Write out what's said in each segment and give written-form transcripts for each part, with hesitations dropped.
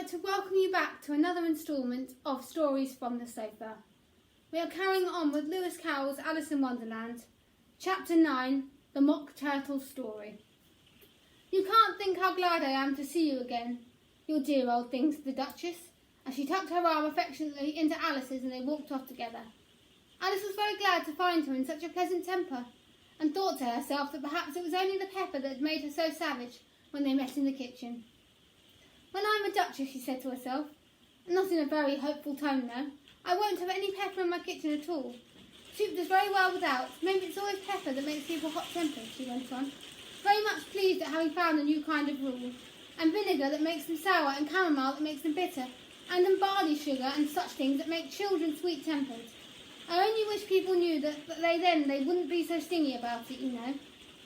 like to welcome you back to another instalment of Stories from the Sofa. We are carrying on with Lewis Carroll's Alice in Wonderland, Chapter 9, The Mock Turtle Story. You can't think how glad I am to see you again, your dear old thing, said the Duchess, as she tucked her arm affectionately into Alice's and they walked off together. Alice was very glad to find her in such a pleasant temper, and thought to herself that perhaps it was only the pepper that had made her so savage when they met in the kitchen. When I'm a duchess, she said to herself, not in a very hopeful tone though, I won't have any pepper in my kitchen at all. Soup does very well without. Maybe it's always pepper that makes people hot-tempered, she went on, very much pleased at having found a new kind of rule, and vinegar that makes them sour, and camomile that makes them bitter, and barley sugar and such things that make children sweet-tempered. I only wish people knew that they wouldn't be so stingy about it, you know.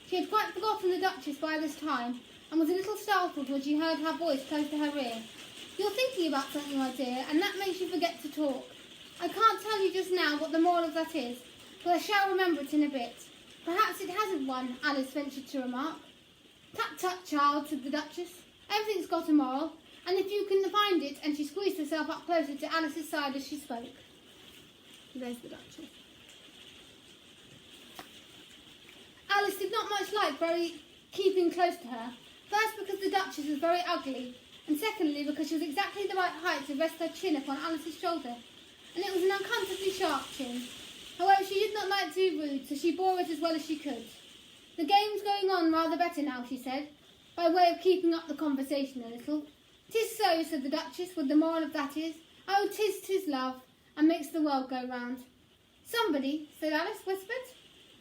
She had quite forgotten the Duchess by this time, and was a little startled when she heard her voice close to her ear. You're thinking about something, my dear, and that makes you forget to talk. I can't tell you just now what the moral of that is, but I shall remember it in a bit. Perhaps it hasn't one, Alice ventured to remark. Tut, tut, child, said the Duchess. Everything's got a moral, and if you can find it, and she squeezed herself up closer to Alice's side as she spoke. There's the Duchess. Alice did not much like keeping close to her. First, because the Duchess was very ugly, and secondly, because she was exactly the right height to rest her chin upon Alice's shoulder, and it was an uncomfortably sharp chin. However, she did not like to be rude, so she bore it as well as she could. The game's going on rather better now, she said, by way of keeping up the conversation a little. "'Tis so," said the Duchess, with the moral of that is, "Oh, 'tis love, and makes the world go round." "Somebody," said Alice, whispered.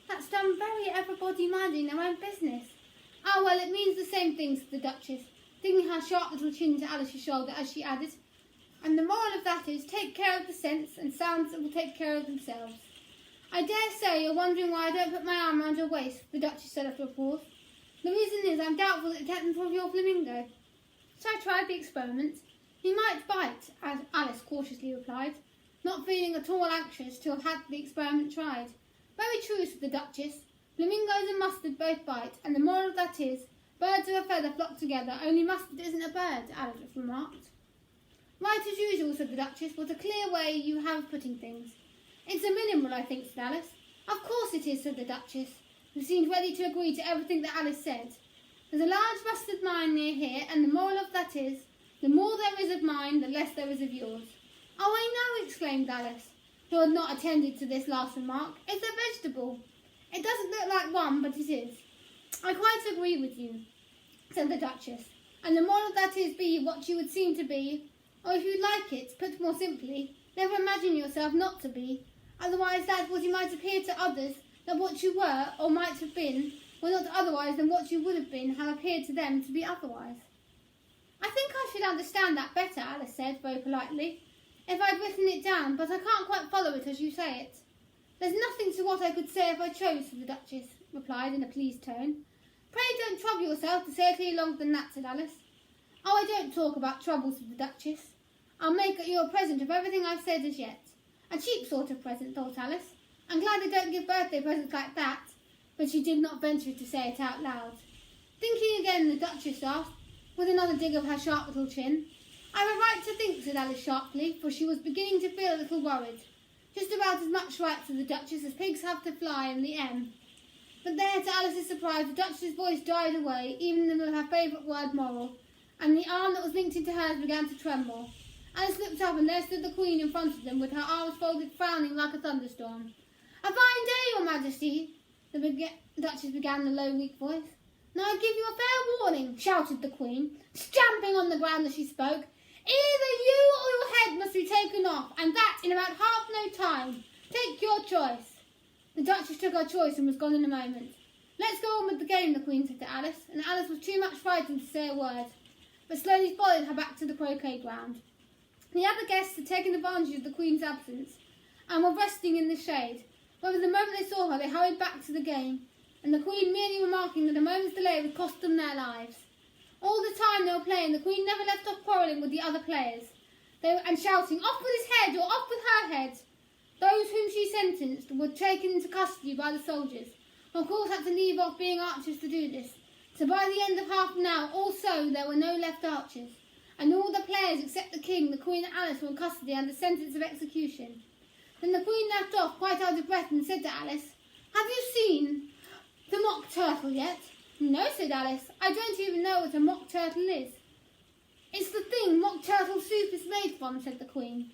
"That's done very everybody minding their own business." "Ah, well, it means the same thing," said the Duchess, digging her sharp little chin to Alice's shoulder as she added, "and the moral of that is, take care of the scents and sounds that will take care of themselves. I dare say you're wondering why I don't put my arm round your waist," the Duchess said after a pause. "The reason is I'm doubtful that it hadn't of your flamingo." "So I tried the experiment. He might bite," as Alice cautiously replied, not feeling at all anxious to have had the experiment tried. "Very true," said the Duchess. "Flamingos and mustard both bite, and the moral of that is, birds of a feather flock together, only mustard isn't a bird," Alice remarked. "Right as usual," said the Duchess. "What a clear way you have of putting things." "It's a minimal, I think," said Alice. "Of course it is," said the Duchess, who seemed ready to agree to everything that Alice said. "There's a large mustard mine near here, and the moral of that is, the more there is of mine, the less there is of yours." "Oh, I know," exclaimed Alice, who had not attended to this last remark. "It's a vegetable. It doesn't look like one, but it is." "I quite agree with you," said the Duchess. "And the moral of that is, be what you would seem to be, or if you like it, put more simply, never imagine yourself not to be. Otherwise that what you might appear to others, that what you were, or might have been, were not otherwise than what you would have been, have appeared to them to be otherwise." "I think I should understand that better," Alice said, very politely, "if I'd written it down, but I can't quite follow it as you say it." "There's nothing to what I could say if I chose," said the Duchess replied in a pleased tone. "Pray don't trouble yourself to say it any longer than that," said Alice. "Oh, I don't talk about trouble," said the Duchess. "I'll make you a present of everything I've said as yet." A cheap sort of present, thought Alice. "I'm glad they don't give birthday presents like that," but she did not venture to say it out loud. Thinking again, the Duchess asked, with another dig of her sharp little chin. "I've a right to think," said Alice sharply, for she was beginning to feel a little worried. Just about as much right, said the Duchess, as pigs have to fly in the M. But there, to Alice's surprise, the Duchess's voice died away, even with her favourite word, moral, and the arm that was linked into hers began to tremble. Alice looked up, and there stood the Queen in front of them, with her arms folded, frowning like a thunderstorm. "A fine day, your Majesty," the Duchess began in a low, weak voice. "Now I give you a fair warning," shouted the Queen, stamping on the ground as she spoke. "Either you or your head must be taken off, and that in about half no time. Take your choice." The Duchess took her choice and was gone in a moment. "Let's go on with the game," the Queen said to Alice, and Alice was too much frightened to say a word, but slowly followed her back to the croquet ground. The other guests had taken advantage of the Queen's absence, and were resting in the shade, whether the moment they saw her they hurried back to the game, and the Queen merely remarking that a moment's delay would cost them their lives. All the time they were playing, the Queen never left off quarrelling with the other players, and shouting, "Off with his head," or "Off with her head." Those whom she sentenced were taken into custody by the soldiers, who of course had to leave off being archers to do this, so by the end of half an hour also there were no left archers, and all the players except the king, the queen and Alice were in custody under sentence of execution. Then the queen left off, quite out of breath, and said to Alice, "Have you seen the mock turtle yet?" "No," said Alice. "I don't even know what a mock turtle is." "It's the thing mock turtle soup is made from," said the queen.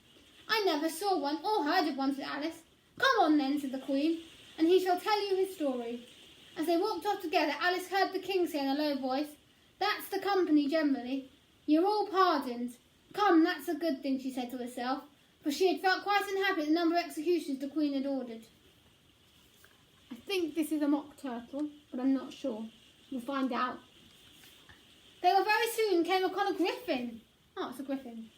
"I never saw one or heard of one," said Alice. "Come on then," said the queen, "and he shall tell you his story." As they walked off together, Alice heard the king say in a low voice, "That's the company generally. You're all pardoned. Come, that's a good thing," she said to herself, for she had felt quite unhappy at the number of executions the queen had ordered. I think this is a mock turtle, but I'm not sure. We'll find out. They were very soon came upon a griffin. Oh, it's a griffin.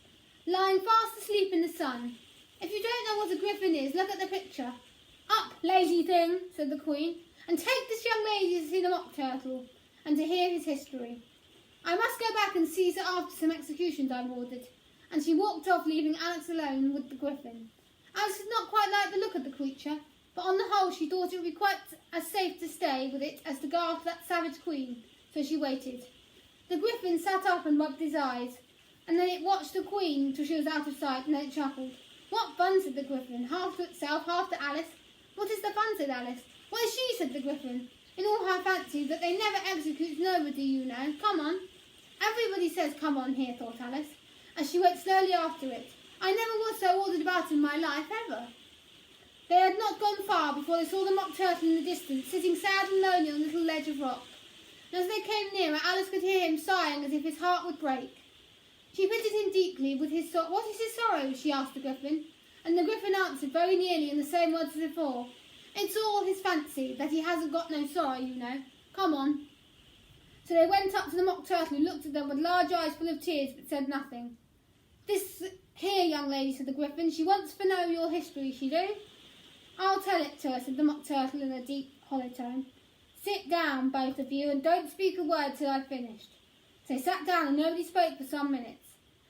Lying fast asleep in the sun. If you don't know what a griffin is, look at the picture. "Up, lazy thing," said the queen, "and take this young lady to see the mock turtle, and to hear his history. I must go back and see after some executions I've ordered." And she walked off, leaving Alice alone with the griffin. Alice did not quite like the look of the creature, but on the whole she thought it would be quite as safe to stay with it as to go after that savage queen, so she waited. The griffin sat up and rubbed his eyes, and then it watched the queen till she was out of sight, and then it chuckled. "What fun," said the griffin, half to itself, half to Alice. "What is the fun?" said Alice. "Why, she," said the griffin, in all her fancy, "that they never execute nobody, you know. Come on." "Everybody says come on here," thought Alice, as she went slowly after it. "I never was so ordered about in my life, ever." They had not gone far before they saw the mock turtle in the distance, sitting sad and lonely on a little ledge of rock. And as they came nearer, Alice could hear him sighing as if his heart would break. She pitied him deeply with his sorrow. "What is his sorrow?" she asked the griffin. And the griffin answered very nearly in the same words as before. "It's all his fancy, that he hasn't got no sorrow, you know. Come on." So they went up to the mock turtle, who looked at them with large eyes full of tears, but said nothing. "This here young lady," said the griffin, "she wants to know your history, she do." "I'll tell it to her," said the mock turtle in a deep, hollow tone. "Sit down, both of you, and don't speak a word till I've finished." So they sat down, and nobody spoke for some minutes.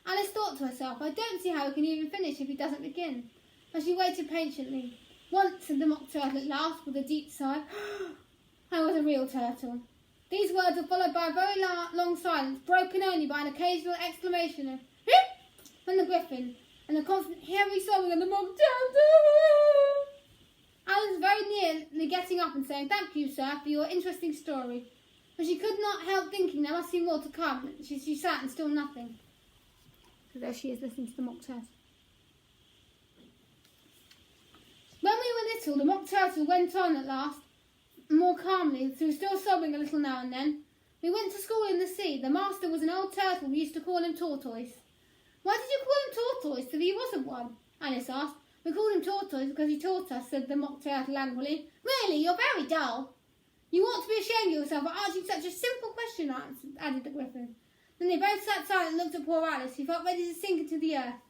Alice thought to herself, "I don't see how he can even finish if he doesn't begin." But she waited patiently. "Once," said the mock turtle at last, with a deep sigh, "I was a real turtle." These words were followed by a very long silence, broken only by an occasional exclamation of "Hip!" from the griffin, and a constant heavy sobbing of the mock turtle. Alice was very nearly getting up and saying, "Thank you, sir, for your interesting story." But she could not help thinking there must be more to come. She sat and still nothing. So there she is, listening to the mock turtle. When we were little, the mock turtle went on at last, more calmly, through still sobbing a little now and then. "We went to school in the sea. The master was an old turtle. We used to call him Tortoise." "Why did you call him Tortoise if he wasn't one?" Alice asked. "We called him Tortoise because he taught us," said the mock turtle angrily. "Really, you're very dull." "You ought to be ashamed of yourself for answering such a simple question," added the griffin. Then they both sat silent and looked at poor Alice, who felt ready to sink into the earth.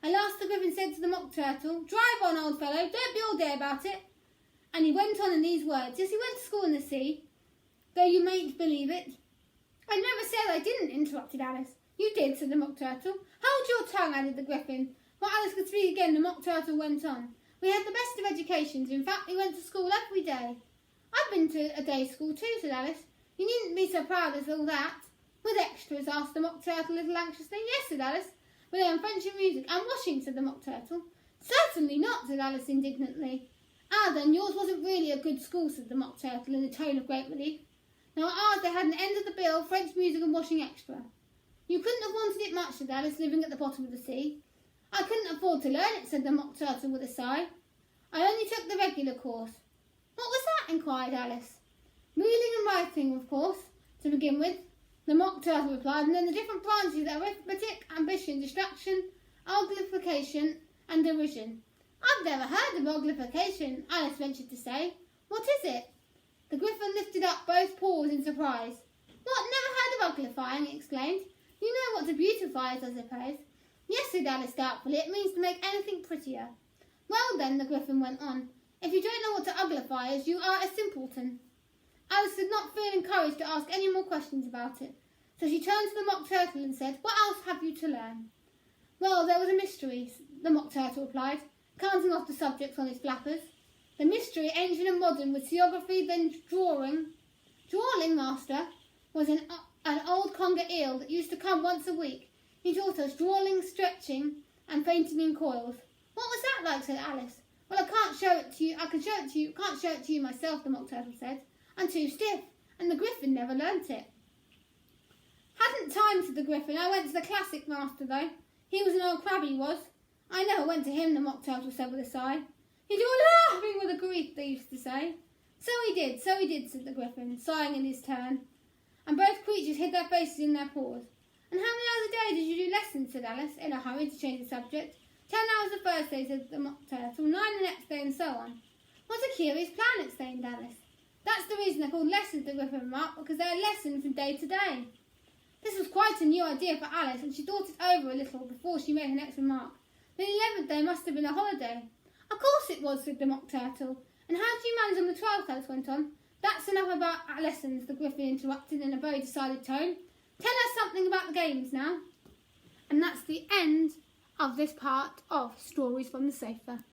At last the griffin said to the mock turtle, "Drive on, old fellow, don't be all day about it." And he went on in these words: "Yes, he went to school in the sea, though you mayn't believe it." "I never said I didn't," interrupted Alice. "You did," said the mock turtle. "Hold your tongue," added the griffin. Before Alice could speak again, the mock turtle went on. "We had the best of educations. In fact, we went to school every day." "I've been to a day school too," said Alice. "You needn't be so proud as all that." "With extras?" asked the mock turtle a little anxiously. "Yes," said Alice. "We learned French and music and washing," said the mock turtle. "Certainly not," said Alice indignantly. "Ah, then yours wasn't really a good school," said the mock turtle in a tone of great relief. "Now at ours they had an end of the bill, French music and washing extra." "You couldn't have wanted it much," said Alice, living at the bottom of the sea. "I couldn't afford to learn it," said the mock turtle with a sigh. "I only took the regular course." "What was that?" inquired Alice. "Reading and writing, of course, to begin with," the mock turtle replied, "and then the different branches: arithmetic, ambition, distraction, uglification, and derision." "I've never heard of uglification," Alice ventured to say. "What is it?" The griffin lifted up both paws in surprise. "What, never heard of uglifying?" he exclaimed. "You know what to beautify is, I suppose." "Yes," said Alice doubtfully, "it means to make anything prettier." "Well then," the griffin went on, "if you don't know what to uglify is, you are a simpleton." Alice did not feel encouraged to ask any more questions about it, so she turned to the mock turtle and said, "What else have you to learn?" "Well, there was a mystery," the mock turtle replied, counting off the subjects on his flappers. "The mystery, ancient and modern, with geography, then drawing." "Drawing, master," was an old conger eel that used to come once a week. He taught us drawing, stretching, and fainting in coils. What was that like? Said Alice. Well, I can't show it to you. I can show it to you. Can't show it to you myself, the Mock Turtle said. I'm too stiff, and the Griffin never learnt it. Hadn't time, said the Griffin. I went to the classic master, though. He was an old crab, he was. I never went to him, the Mock Turtle said with a sigh. He's all laughing with a grief, they used to say. So he did, said the Griffin, sighing in his turn. And both creatures hid their faces in their paws. And how many hours a day did you do lessons, said Alice, in a hurry to change the subject. 10 hours the first day, said the Mock Turtle, 9 the next day, and so on. What a curious plan, exclaimed Alice. That's the reason they're called lessons, the Griffin remarked, because they are lessons from day to day. This was quite a new idea for Alice, and she thought it over a little before she made her next remark. The 11th day must have been a holiday. Of course it was, said the Mock Turtle. And how did you manage on the 12th, Alice went on. That's enough about lessons, the Griffin interrupted in a very decided tone. Tell us something about the games now. And that's the end of this part of Stories from the Sofa.